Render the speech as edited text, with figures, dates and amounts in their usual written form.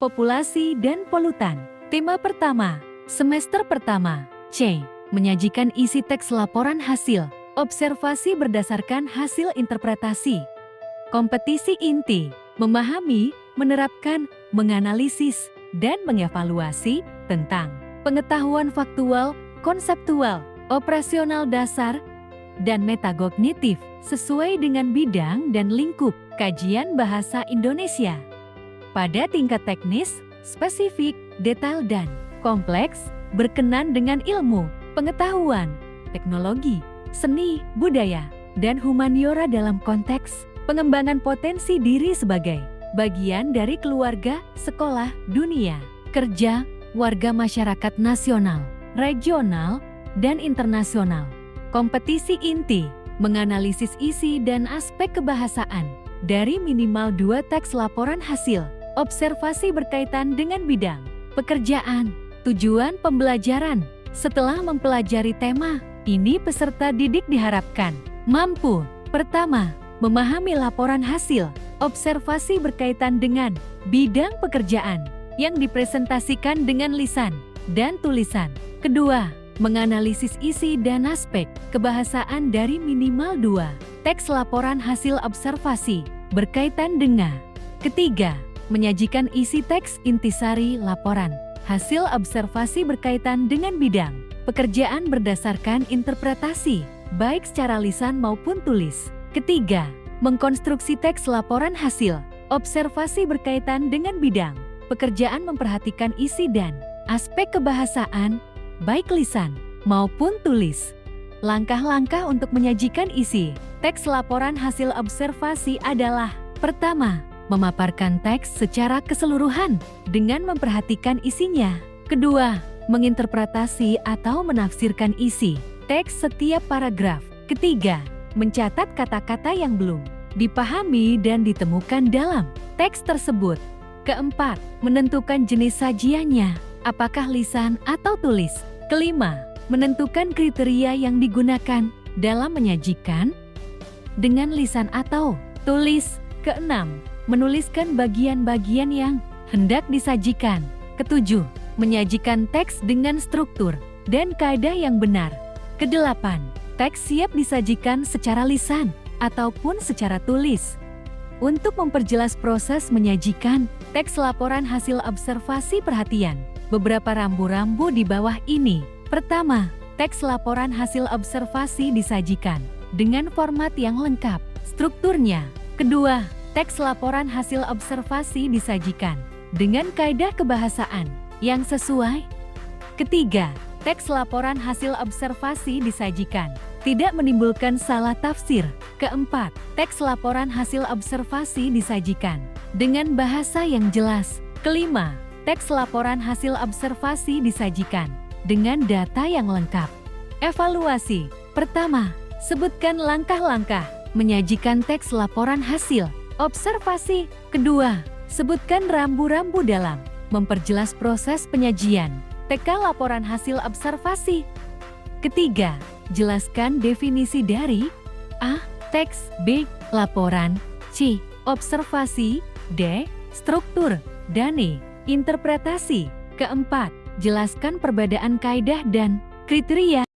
Populasi dan polutan. Tema pertama, semester pertama, C. Menyajikan isi teks laporan hasil, observasi berdasarkan hasil interpretasi. Kompetisi inti, memahami, menerapkan, menganalisis, dan mengevaluasi tentang pengetahuan faktual, konseptual, operasional dasar, dan metagognitif sesuai dengan bidang dan lingkup kajian bahasa Indonesia. Pada tingkat teknis, spesifik, detail dan kompleks, berkenan dengan ilmu, pengetahuan, teknologi, seni, budaya, dan humaniora dalam konteks pengembangan potensi diri sebagai bagian dari keluarga, sekolah, dunia, kerja, warga masyarakat nasional, regional, dan internasional. Kompetisi inti, menganalisis isi dan aspek kebahasaan dari minimal 2 teks laporan hasil, observasi berkaitan dengan bidang pekerjaan, tujuan pembelajaran. Setelah mempelajari tema, ini peserta didik diharapkan mampu, pertama, memahami laporan hasil, observasi berkaitan dengan bidang pekerjaan yang dipresentasikan dengan lisan dan tulisan. Kedua, menganalisis isi dan aspek kebahasaan dari minimal 2 teks laporan hasil observasi berkaitan dengan. Ketiga, menyajikan isi teks intisari laporan hasil observasi berkaitan dengan bidang pekerjaan berdasarkan interpretasi, baik secara lisan maupun tulis. Ketiga, mengkonstruksi teks laporan hasil observasi berkaitan dengan bidang pekerjaan memperhatikan isi dan aspek kebahasaan, baik lisan maupun tulis. Langkah-langkah untuk menyajikan isi teks laporan hasil observasi adalah: pertama, memaparkan teks secara keseluruhan dengan memperhatikan isinya. Kedua, menginterpretasi atau menafsirkan isi teks setiap paragraf. Ketiga, mencatat kata-kata yang belum dipahami dan ditemukan dalam teks tersebut. Keempat, menentukan jenis sajiannya, apakah lisan atau tulis. Kelima, menentukan kriteria yang digunakan dalam menyajikan dengan lisan atau tulis. Keenam, menuliskan bagian-bagian yang hendak disajikan. Ketujuh, menyajikan teks dengan struktur dan kaidah yang benar. Kedelapan, teks siap disajikan secara lisan ataupun secara tulis. Untuk memperjelas proses menyajikan teks laporan hasil observasi, perhatian beberapa rambu-rambu di bawah ini. Pertama, teks laporan hasil observasi disajikan dengan format yang lengkap, strukturnya. Kedua, teks laporan hasil observasi disajikan dengan kaidah kebahasaan yang sesuai. Ketiga, teks laporan hasil observasi disajikan tidak menimbulkan salah tafsir. Keempat, teks laporan hasil observasi disajikan dengan bahasa yang jelas. Kelima, teks laporan hasil observasi disajikan dengan data yang lengkap. Evaluasi. Pertama, sebutkan langkah-langkah menyajikan teks laporan hasil observasi. Kedua, sebutkan rambu-rambu dalam memperjelas proses penyajian TK laporan hasil observasi. Ketiga, jelaskan definisi dari A. Teks, B. Laporan, C. Observasi, D. Struktur, dan E. Interpretasi. Keempat, jelaskan perbedaan kaidah dan kriteria